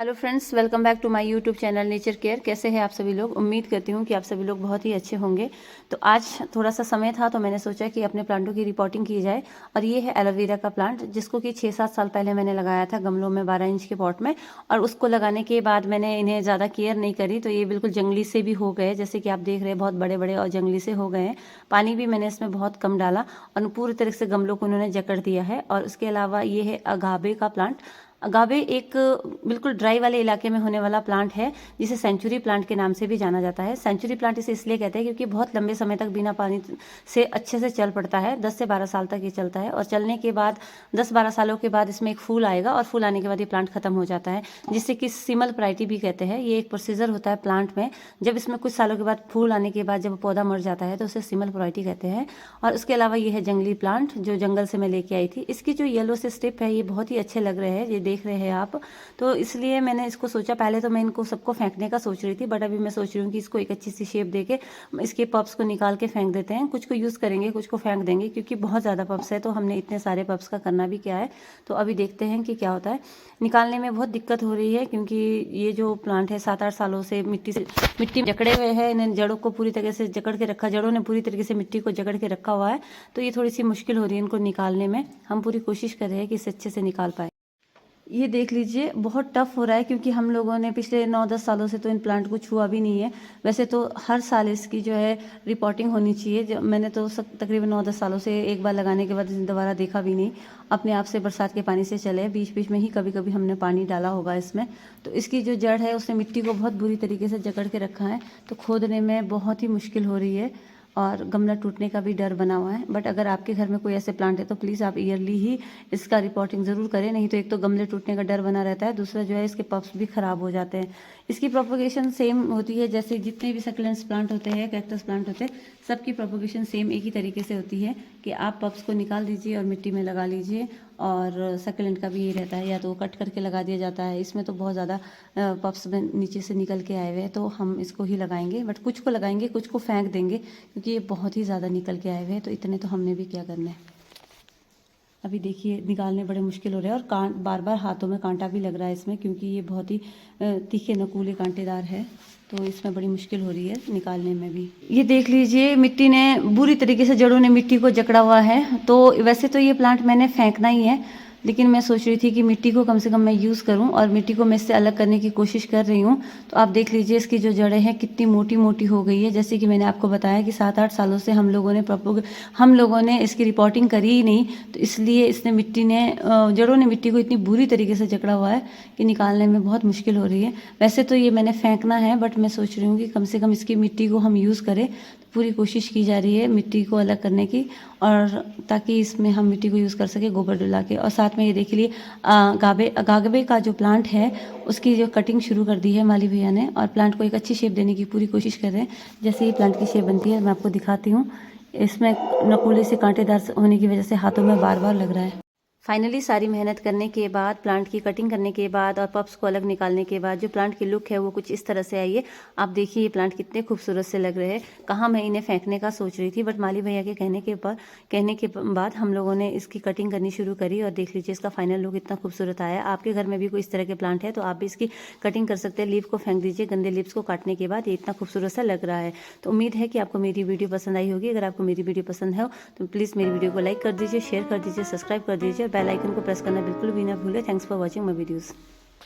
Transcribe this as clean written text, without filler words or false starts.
Hello friends, welcome back to my YouTube channel nature care. कैसे हैं आप सभी लोग? उम्मीद करती हूँ कि आप सभी लोग बहुत ही अच्छे होंगे। तो आज थोड़ा सा समय था तो मैंने सोचा कि अपने प्लांटों की रिपोर्टिंग की जाए। और ये है एलोवेरा का प्लांट, जिसको कि 6-7 साल पहले मैंने लगाया था गमलों में 12 इंच के पॉट में। और उसको लगाने के बाद मैंने इन्हें ज़्यादा केयर नहीं करी तो ये बिल्कुल जंगली से भी हो गए। जैसे कि आप देख रहे हैं, बहुत बड़े बड़े और जंगली से हो गए हैं। पानी भी मैंने इसमें बहुत कम डाला और पूरी तरह से गमलों को उन्होंने जकड़ दिया है। और उसके अलावा ये है अगाबे का प्लांट। अगाबे एक बिल्कुल ड्राई वाले इलाके में होने वाला प्लांट है, जिसे सेंचुरी प्लांट के नाम से भी जाना जाता है। सेंचुरी प्लांट इसे इसलिए कहते हैं क्योंकि बहुत लंबे समय तक बिना पानी से अच्छे से चल पड़ता है। 10 से 12 साल तक ये चलता है और चलने के बाद 10-12 सालों के बाद इसमें एक फूल आएगा और फूल आने के बाद ये प्लांट खत्म हो जाता है, जिससे कि सिमल पराइटी भी कहते हैं। ये एक प्रोसीजर होता है प्लांट में, जब इसमें कुछ सालों के बाद फूल आने के बाद जब पौधा मर जाता है तो उसे सिमल पराइटी कहते हैं। और उसके अलावा ये है जंगली प्लांट, जो जंगल से मैं लेके आई थी। इसकी जो येलो से स्टिप है, ये बहुत ही अच्छे लग रहे हैं, ये देख रहे हैं आप। तो इसलिए मैंने इसको सोचा, पहले तो मैं इनको सबको फेंकने का सोच रही थी, बट अभी मैं सोच रही हूँ कि इसको एक अच्छी सी शेप देके इसके पप्स को निकाल के फेंक देते हैं। कुछ को यूज़ करेंगे, कुछ को फेंक देंगे, क्योंकि बहुत ज़्यादा पप्स है तो हमने इतने सारे पप्स का करना भी क्या है। तो अभी देखते हैं कि क्या होता है। निकालने में बहुत दिक्कत हो रही है क्योंकि ये जो प्लांट है 7-8 सालों से मिट्टी में जकड़े हुए हैं। इन्हें जड़ों को पूरी तरह से जकड़ के रखा, जड़ों ने पूरी तरीके से मिट्टी को जकड़ के रखा हुआ है। तो ये थोड़ी सी मुश्किल हो रही है इनको निकालने में। हम पूरी कोशिश कर रहे हैं कि इसे अच्छे से निकाल पाए। ये देख लीजिए, बहुत टफ हो रहा है क्योंकि हम लोगों ने पिछले 9-10 सालों से तो इन प्लांट को छुआ भी नहीं है। वैसे तो हर साल इसकी जो है रिपोर्टिंग होनी चाहिए। जो मैंने तो तकरीबन 9-10 सालों से एक बार लगाने के बाद दोबारा देखा भी नहीं। अपने आप से बरसात के पानी से चले, बीच बीच में ही कभी कभी हमने पानी डाला होगा इसमें। तो इसकी जो जड़ है उसने मिट्टी को बहुत बुरी तरीके से जकड़ के रखा है, तो खोदने में बहुत ही मुश्किल हो रही है और गमला टूटने का भी डर बना हुआ है। बट अगर आपके घर में कोई ऐसे प्लांट है तो प्लीज़ आप ईयरली ही इसका रिपोर्टिंग ज़रूर करें, नहीं तो एक तो गमले टूटने का डर बना रहता है, दूसरा जो है इसके पप्स भी ख़राब हो जाते हैं। इसकी प्रोपोगेशन सेम होती है, जैसे जितने भी सक्लेंट्स प्लांट होते हैं, कैक्टस प्लांट होते हैं, सबकी प्रोपोगेशन सेम एक ही तरीके से होती है कि आप पप्स को निकाल दीजिए और मिट्टी में लगा लीजिए। और सक्लेंट का भी ये रहता है, या तो कट करके लगा दिया जाता है। इसमें तो बहुत ज़्यादा पप्स में नीचे से निकल के आए हुए हैं, तो हम इसको ही लगाएंगे। बट कुछ को लगाएंगे, कुछ को फेंक देंगे, क्योंकि ये बहुत ही ज़्यादा निकल के आए हुए हैं। तो इतने तो हमने भी क्या करना है। अभी देखिए, निकालने बड़े मुश्किल हो रहे हैं और बार बार हाथों में कांटा भी लग रहा है इसमें, क्योंकि ये बहुत ही तीखे नकूले कांटेदार है। तो इसमें बड़ी मुश्किल हो रही है निकालने में भी। ये देख लीजिए, मिट्टी ने बुरी तरीके से, जड़ों ने मिट्टी को जकड़ा हुआ है। तो वैसे तो ये प्लांट मैंने फेंकना ही है, लेकिन मैं सोच रही थी कि मिट्टी को कम से कम मैं यूज़ करूं, और मिट्टी को मैं इससे अलग करने की कोशिश कर रही हूं। तो आप देख लीजिए, इसकी जो जड़ें हैं कितनी मोटी मोटी हो गई है। जैसे कि मैंने आपको बताया कि 7-8 सालों से हम लोगों ने इसकी रिपोर्टिंग करी ही नहीं, तो इसलिए इसने जड़ों ने मिट्टी को इतनी बुरी तरीके से जकड़ा हुआ है कि निकालने में बहुत मुश्किल हो रही है। वैसे तो ये मैंने फेंकना है, बट मैं सोच रही हूँ कि कम से कम इसकी मिट्टी को हम यूज़ करें। पूरी कोशिश की जा रही है मिट्टी को अलग करने की, और ताकि इसमें हम मिट्टी को यूज़ कर सके गोबर डला के। और साथ में ये देख लिए, गागबे का जो प्लांट है उसकी जो कटिंग शुरू कर दी है माली भैया ने, और प्लांट को एक अच्छी शेप देने की पूरी कोशिश कर रहे हैं। जैसे ही प्लांट की शेप बनती है मैं आपको दिखाती हूँ। इसमें नकूले से कांटेदार होने की वजह से हाथों में बार बार लग रहा है। फाइनली सारी मेहनत करने के बाद, प्लांट की कटिंग करने के बाद और पप्स को अलग निकालने के बाद जो प्लांट की लुक है वो कुछ इस तरह से आई है। आप देखिए, ये प्लांट कितने खूबसूरत से लग रहे हैं। कहाँ मैं इन्हें फेंकने का सोच रही थी, बट माली भैया के कहने के बाद हम लोगों ने इसकी कटिंग करनी शुरू करी। और देख लीजिए, इसका फाइनल लुक इतना खूबसूरत आया। आपके घर में भी कोई इस तरह के प्लांट है तो आप भी इसकी कटिंग कर सकते हैं। लीफ को फेंक दीजिए, गंदे लीव्स को काटने के बाद ये इतना खूबसूरत सा लग रहा है। तो उम्मीद है कि आपको मेरी वीडियो पसंद आई होगी। अगर आपको मेरी वीडियो पसंद है तो प्लीज़ मेरी वीडियो को लाइक कर दीजिए, शेयर कर दीजिए, सब्सक्राइब कर दीजिए और बेल आइकन को प्रेस करना बिल्कुल भी ना भूलें। Thanks for watching my videos.